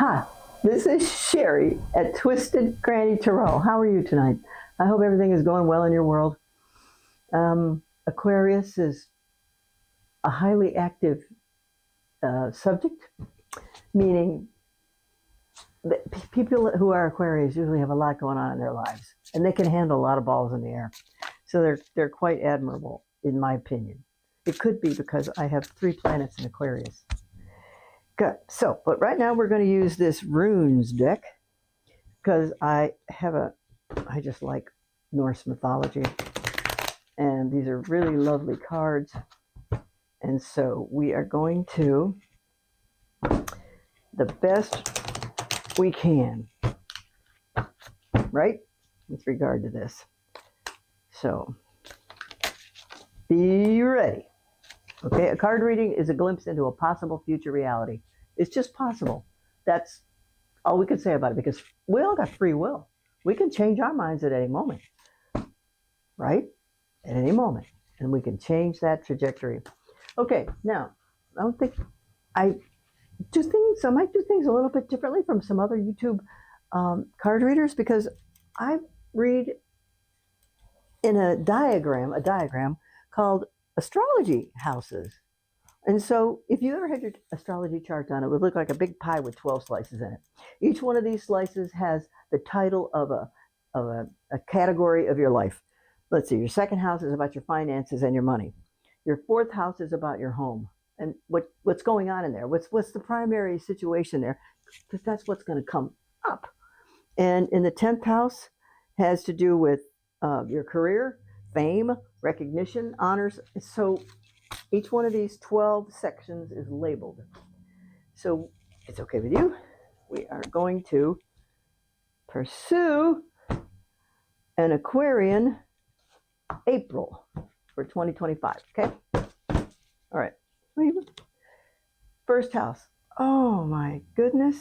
Hi, this is Sherry at Twisted Granny Tarot. How are you tonight? I hope everything is going well in your world. Aquarius is a highly active subject, meaning that people who are Aquarius usually have a lot going on in their lives, and they can handle a lot of balls in the air. So they're quite admirable, in my opinion. It could be because I have 3 planets in Aquarius. Good. So, but right now we're going to use this runes deck because I just like Norse mythology, and these are really lovely cards. And so we are going to, the best we can, right, with regard to this. So be ready. Okay, a card reading is a glimpse into a possible future reality. It's just possible. That's all we can say about it, because we all got free will. We can change our minds at any moment, right? At any moment. And we can change that trajectory. Okay, now, I might do things a little bit differently from some other YouTube card readers, because I read in a diagram called astrology houses. And so if you ever had your astrology chart done, it would look like a big pie with 12 slices in it. Each one of these slices has the title of a category of your life. Let's see, your second house is about your finances and your money. Your fourth house is about your home and what's going on in there. What's the primary situation there? Because that's what's going to come up. And in the 10th house has to do with your career, fame, recognition, honors. So each one of these 12 sections is labeled. So if it's okay with you, we are going to pursue an Aquarian April for 2025. Okay? All right. First house. Oh my goodness.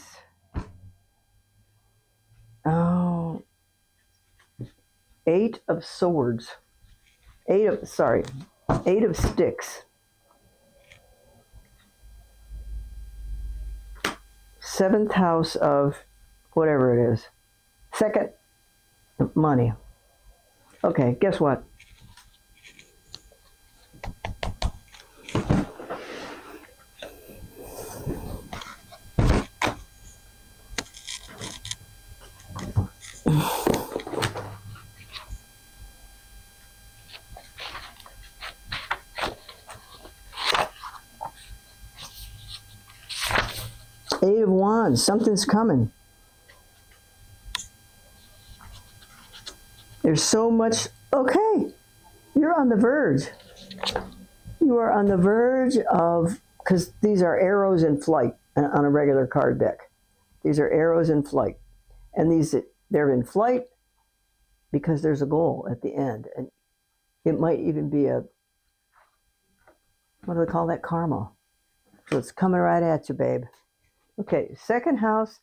Oh. 8 of swords. 8 of sticks. 7th house of whatever it is. Second, money. Okay, guess what? Eight of Wands. Something's coming. There's so much. Okay, you're on the verge. You are on the verge of, because these are arrows in flight on a regular card deck. These are arrows in flight. And they're in flight because there's a goal at the end. And it might even be what do they call that? Karma. So it's coming right at you, babe. Okay, second house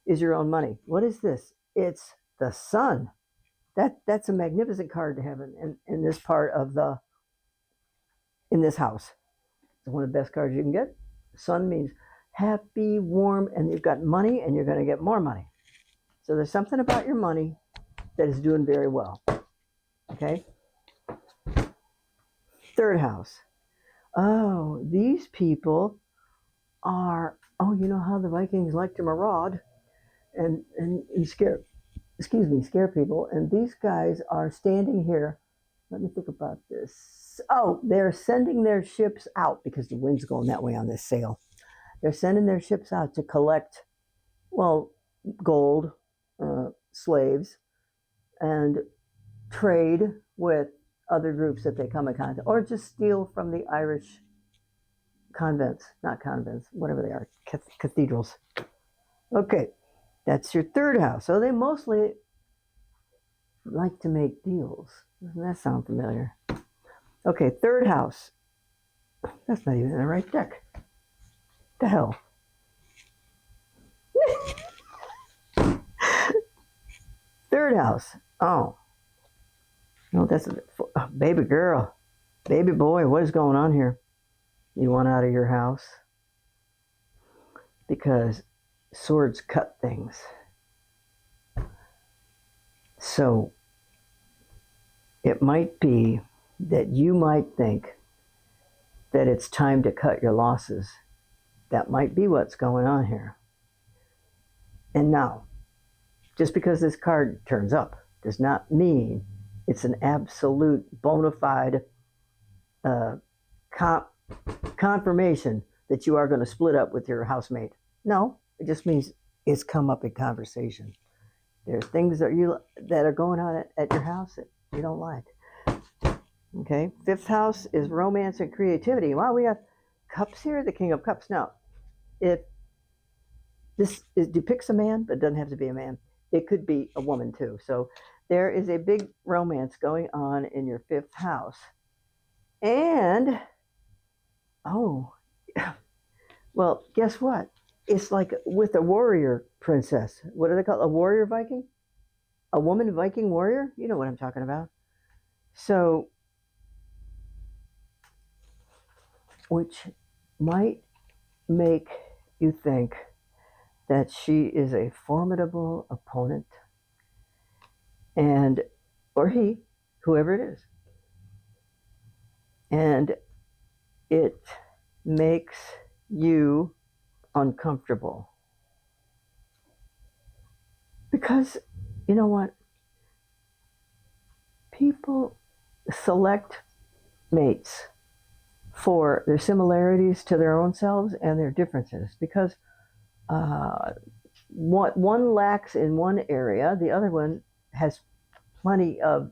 is your own money. What is this? It's the sun. That's a magnificent card to have in this part of in this house. It's one of the best cards you can get. Sun means happy, warm, and you've got money, and you're going to get more money. So there's something about your money that is doing very well. Okay? Third house. Oh, these people are, you know how the Vikings like to maraud and scare people. And these guys are standing here. Let me think about this. Oh, they're sending their ships out because the wind's going that way on this sail. They're sending their ships out to collect, gold, slaves, and trade with other groups that they come in contact, or just steal from the Irish whatever they are, cathedrals. Okay, that's your third house. So they mostly like to make deals. Doesn't that sound familiar? Okay, third house. That's not even in the right deck. The hell? Third house. Oh. No, that's a baby girl. Baby boy, what is going on here? You want out of your house? Because swords cut things. So it might be that you might think that it's time to cut your losses. That might be what's going on here. And now, just because this card turns up does not mean it's an absolute bona fide confirmation that you are going to split up with your housemate. No, it just means it's come up in conversation. There are things that are going on at your house that you don't like. Okay, fifth house is romance and creativity. Wow, we have cups here, the King of Cups. Now, if depicts a man, but it doesn't have to be a man. It could be a woman too. So there is a big romance going on in your fifth house. And, oh, well, guess what? It's like with a warrior princess. What do they call it? A warrior Viking? A woman Viking warrior? You know what I'm talking about. So, which might make you think that she is a formidable opponent, and or he, whoever it is, and it makes you uncomfortable because you know what, people select mates for their similarities to their own selves and their differences, because one lacks in one area, the other one has plenty of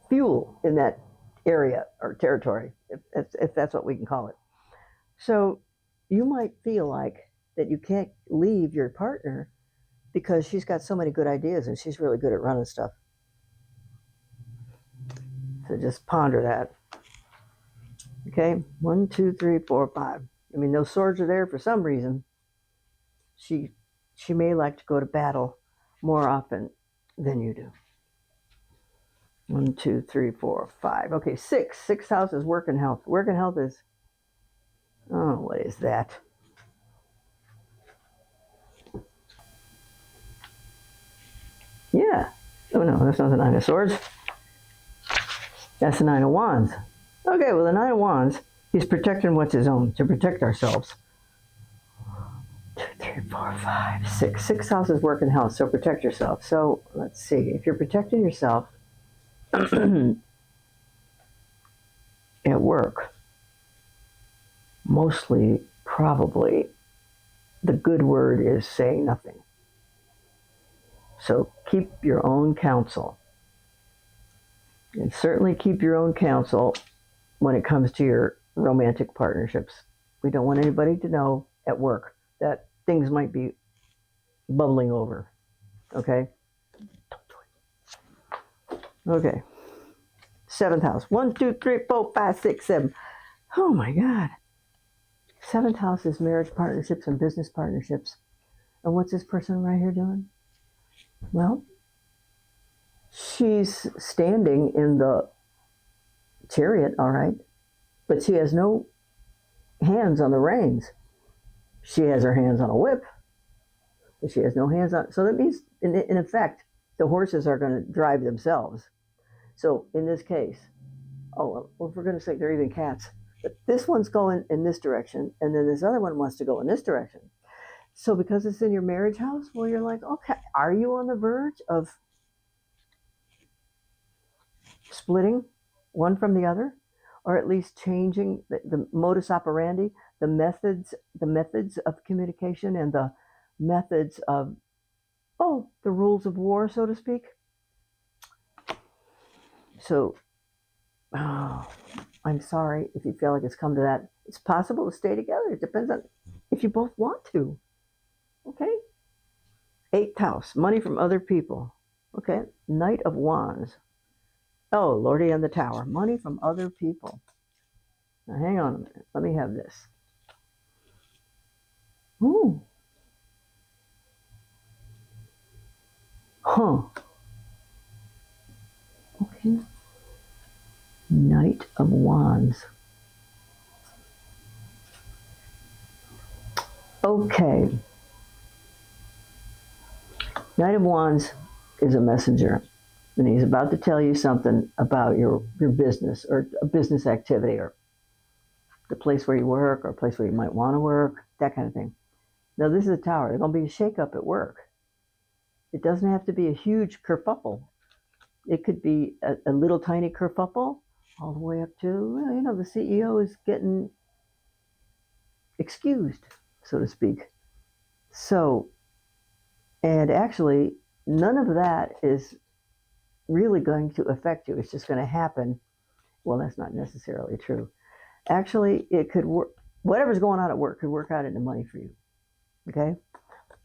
fuel in that area or territory, if that's what we can call it. So you might feel like that you can't leave your partner because she's got so many good ideas and she's really good at running stuff. So just ponder that. Okay, 1, 2, 3, 4, 5. I mean, those swords are there for some reason. She may like to go to battle more often than you do. 1, 2, 3, 4, 5. Okay, 6. Sixth house is work and health. Work and health is, oh, what is that? Yeah. Oh, no, that's not the Nine of Swords. That's the Nine of Wands. Okay, well, the Nine of Wands, he's protecting what's his own, to protect ourselves. 2, 3, 4, 5, 6. Sixth house is work and health, so protect yourself. So let's see. If you're protecting yourself at work, mostly, probably, the good word is saying nothing. So keep your own counsel. And certainly keep your own counsel when it comes to your romantic partnerships. We don't want anybody to know at work that things might be bubbling over. Okay? Okay. Seventh house. 1, 2, 3, 4, 5, 6, 7. Oh my God. Seventh house is marriage partnerships and business partnerships. And what's this person right here doing? Well, she's standing in the chariot, all right, but she has no hands on the reins. She has her hands on a whip, but she has no hands on. So that means, in effect, the horses are going to drive themselves. So in this case, well, if we're going to say they're even cats, but this one's going in this direction, and then this other one wants to go in this direction. So because it's in your marriage house, well, you're like, okay, are you on the verge of splitting one from the other, or at least changing the modus operandi, the methods of communication, and the methods of, the rules of war, so to speak? So, I'm sorry if you feel like it's come to that. It's possible to stay together. It depends on if you both want to. Okay? Eighth house, money from other people. Okay, Knight of Wands. Oh, Lordy on the Tower, money from other people. Now, hang on a minute. Let me have this. Ooh. Huh. Okay. Knight of Wands. Okay. Knight of Wands is a messenger, and he's about to tell you something about your business or a business activity or the place where you work or a place where you might want to work, that kind of thing. Now, this is a tower. There's going to be a shakeup at work. It doesn't have to be a huge kerfuffle. It could be a little tiny kerfuffle all the way up to, well, the CEO is getting excused, so to speak. So, and actually, none of that is really going to affect you. It's just going to happen. Well, that's not necessarily true. Actually, it could work. Whatever's going on at work could work out into money for you. Okay.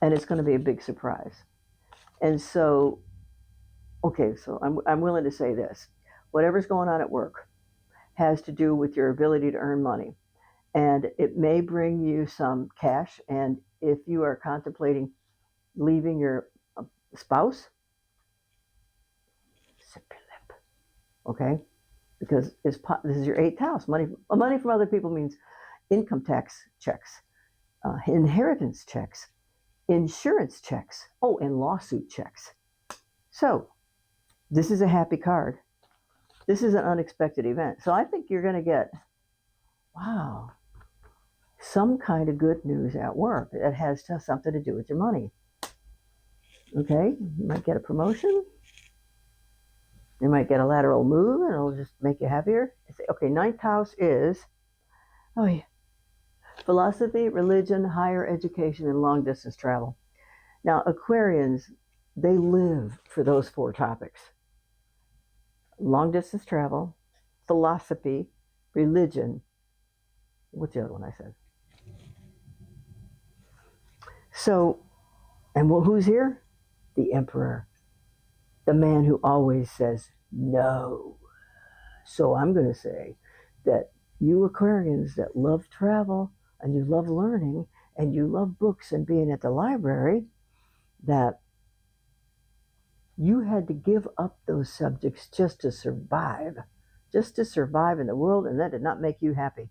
And it's going to be a big surprise. And so, okay, so I'm willing to say this. Whatever's going on at work has to do with your ability to earn money. And it may bring you some cash. And if you are contemplating leaving your spouse, sip your lip, okay? Because this is your eighth house. Money from other people means income tax checks, inheritance checks, insurance checks, and lawsuit checks. So this is a happy card. This is an unexpected event. So I think you're going to get, wow, some kind of good news at work that has something to do with your money. Okay, you might get a promotion. You might get a lateral move, and it'll just make you happier. Okay, ninth house is, oh yeah, philosophy, religion, higher education, and long distance travel. Now, Aquarians, they live for those four topics: long distance travel, philosophy, religion. What's the other one I said? So, and well, who's here? The Emperor, the man who always says no. So I'm going to say that you Aquarians that love travel and you love learning and you love books and being at the library, that you had to give up those subjects just to survive in the world, and that did not make you happy.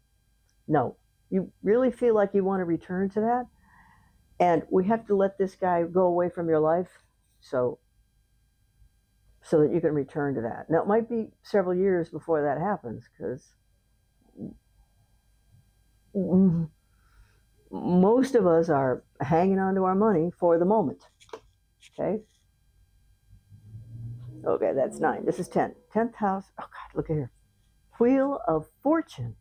No, you really feel like you want to return to that, and we have to let this guy go away from your life so that you can return to that. Now, it might be several years before that happens, because most of us are hanging on to our money for the moment. Okay, that's 9. This is 10. 10th house. Oh God, look at here. Wheel of Fortune,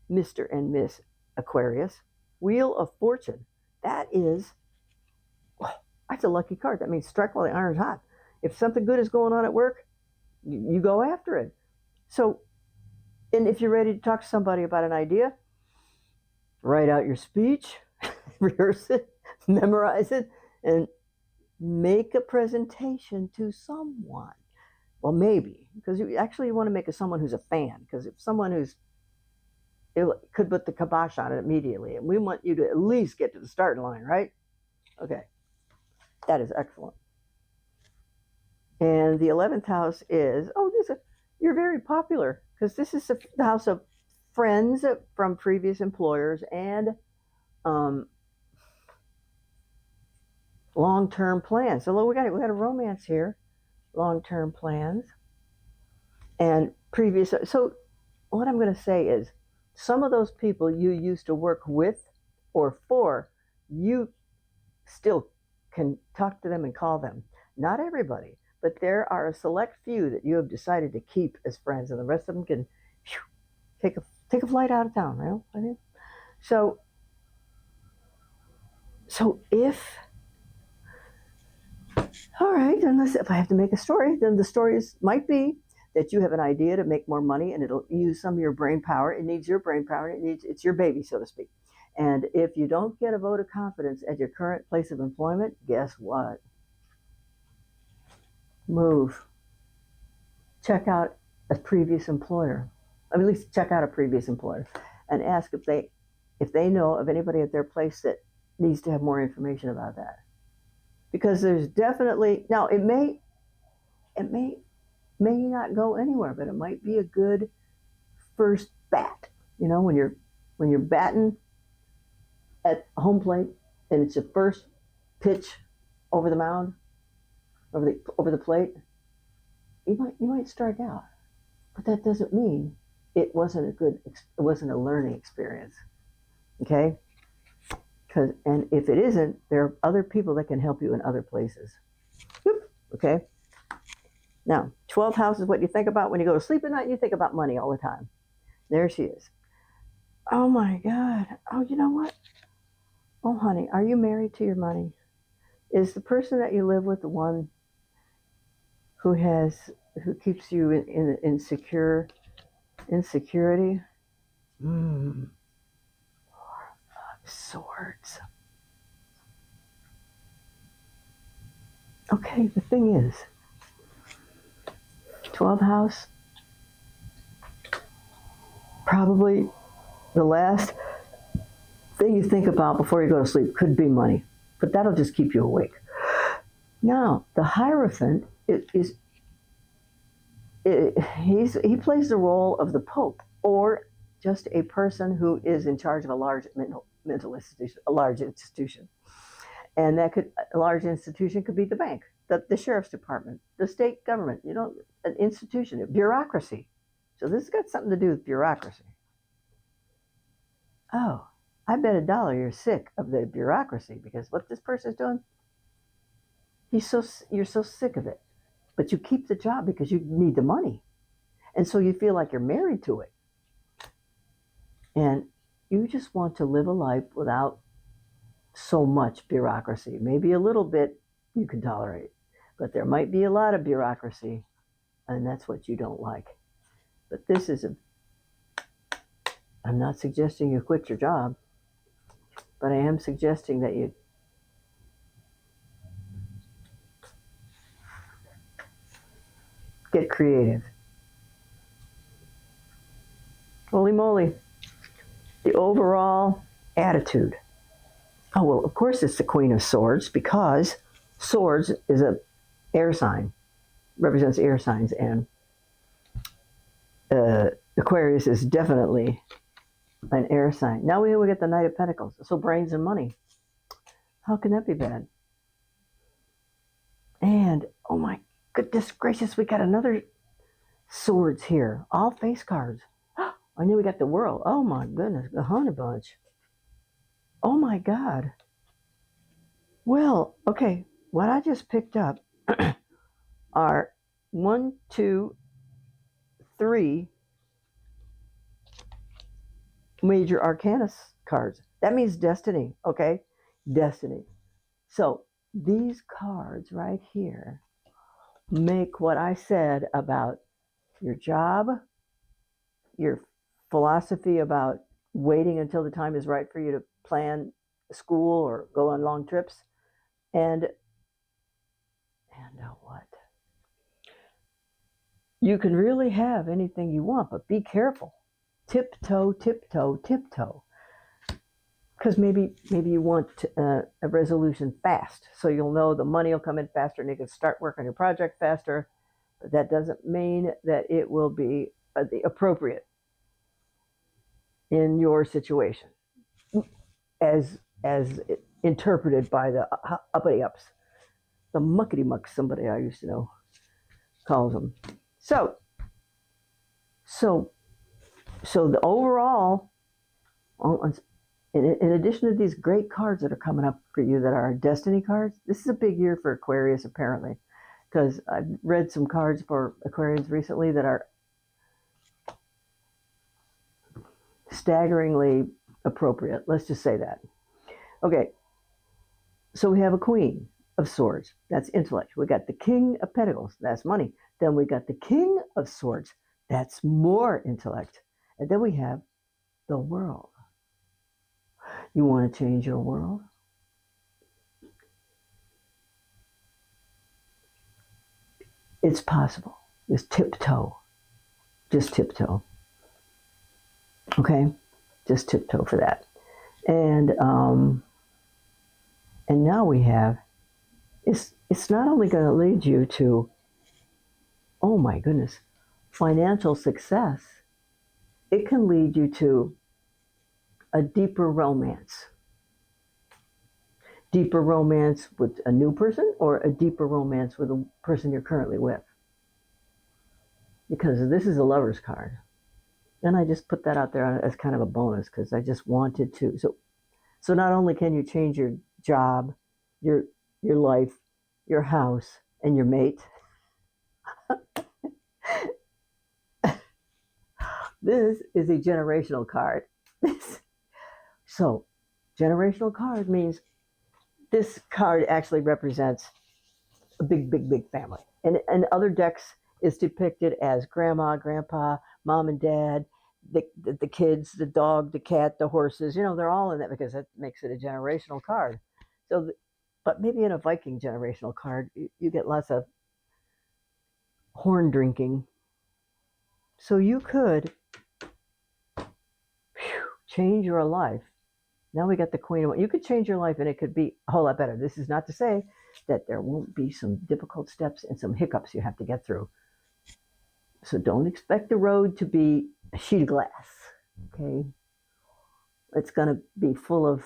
Mr. and Miss Aquarius. Wheel of Fortune. That's a lucky card. That means strike while the iron's hot. If something good is going on at work, you go after it. So, and if you're ready to talk to somebody about an idea, write out your speech, rehearse it, memorize it, and make a presentation to someone. Well, maybe, because you actually want to make it someone who's a fan, because if someone it could put the kibosh on it immediately, and we want you to at least get to the starting line, right? Okay, that is excellent. And the 11th house is, you're very popular, because this is the house of friends from previous employers and long-term plans. So we got a romance here, long-term plans, and previous. So what I'm going to say is, some of those people you used to work with or for, you still can talk to them and call them. Not everybody, but there are a select few that you have decided to keep as friends, and the rest of them can take a flight out of town. Right? So if, all right, unless if I have to make a story, then the stories might be that you have an idea to make more money, and it'll use some of your brain power. It needs your brain power. It's your baby, so to speak. And if you don't get a vote of confidence at your current place of employment, guess what? Move. Check out a previous employer. At least check out a previous employer and ask if they know of anybody at their place that needs to have more information about that. Because there's definitely, now it may not go anywhere, but it might be a good first bat. When you're batting at home plate, and it's your first pitch over the mound, over the plate, you might strike out, but that doesn't mean it wasn't a learning experience. Okay, and if it isn't, there are other people that can help you in other places. Okay. Now, 12th house is what you think about when you go to sleep at night. You think about money all the time. There she is. Oh my God. Oh, you know what? Oh, honey, are you married to your money? Is the person that you live with the one who keeps you in insecurity? Swords. Okay, the thing is, 12th house, probably the last thing you think about before you go to sleep could be money, but that'll just keep you awake. Now, the Hierophant he plays the role of the Pope, or just a person who is in charge of a large mental institution, a large institution. And a large institution could be the bank, the sheriff's department, the state government, an institution, a bureaucracy. So this has got something to do with bureaucracy. Oh, I bet $1 you're sick of the bureaucracy, because what this person's doing, you're so sick of it. But you keep the job because you need the money. And so you feel like you're married to it. And you just want to live a life without so much bureaucracy. Maybe a little bit you can tolerate, but there might be a lot of bureaucracy, and that's what you don't like. But I'm not suggesting you quit your job, but I am suggesting that you get creative. Holy moly. The overall attitude. Oh, well, of course it's the Queen of Swords, because swords is an air sign, represents air signs, and Aquarius is definitely an air sign. Now we get the Knight of Pentacles, so brains and money. How can that be bad? And, oh my goodness gracious, we got another swords here, all face cards. I knew we got the World. Oh my goodness, the Honey Bunch. Oh my God. Well, okay, what I just picked up are 1, 2, 3 major arcana cards. That means destiny, okay? Destiny. So these cards right here make what I said about your job, your philosophy about waiting until the time is right for you to plan school or go on long trips, and what? You can really have anything you want, but be careful. Tiptoe, tiptoe, tiptoe. Because maybe you want a resolution fast, so you'll know the money will come in faster and you can start work on your project faster, but that doesn't mean that it will be appropriate in your situation, as interpreted by the uppity ups, the muckety mucks, somebody I used to know calls them. So the overall, in addition to these great cards that are coming up for you that are destiny cards, this is a big year for Aquarius apparently, because I've read some cards for Aquarians recently that are staggeringly appropriate. Let's just say that. Okay, so we have a Queen of Swords, that's intellect. We got the King of Pentacles, that's money. Then we got the King of Swords, that's more intellect. And then we have the World. You want to change your world? It's possible. Just tiptoe. Just tiptoe. Okay? Just tiptoe for that. And now we have, it's not only going to lead you to, oh my goodness, financial success, it can lead you to a deeper romance. deeper romance with a new person or a deeper romance with a person you're currently with. Because this is a lover's card. And I just put that out there as kind of a bonus because I just wanted to. So not only can you change your job, your your life, your house, and your mate. This is a generational card. So, generational card means this card actually represents a big, big, big family. And other decks is depicted as grandma, grandpa, mom and dad, the kids, the dog, the cat, the horses. You know, they're all in that because that makes it a generational card. So, but maybe in a Viking generational card, you get lots of horn drinking. So you could change your life. Now we got the queen. You could change your life and it could be a whole lot better. This is not to say that there won't be some difficult steps and some hiccups you have to get through. So don't expect the road to be a sheet of glass, okay? It's going to be full of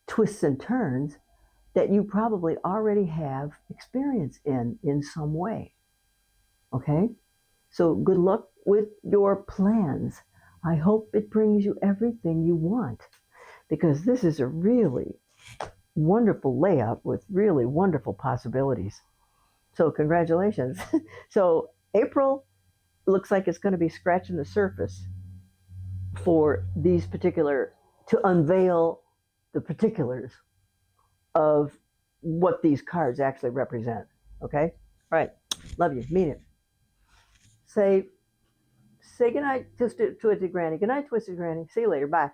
twists and turns that you probably already have experience in some way, okay? So good luck with your plans. I hope it brings you everything you want because this is a really wonderful layout with really wonderful possibilities. So congratulations. So April looks like it's going to be scratching the surface for these particular, to unveil the particulars of what these cards actually represent. Okay? All right. Love you. Mean it. Say goodnight, Twisted Granny. Good night, Twisted Granny. See you later. Bye.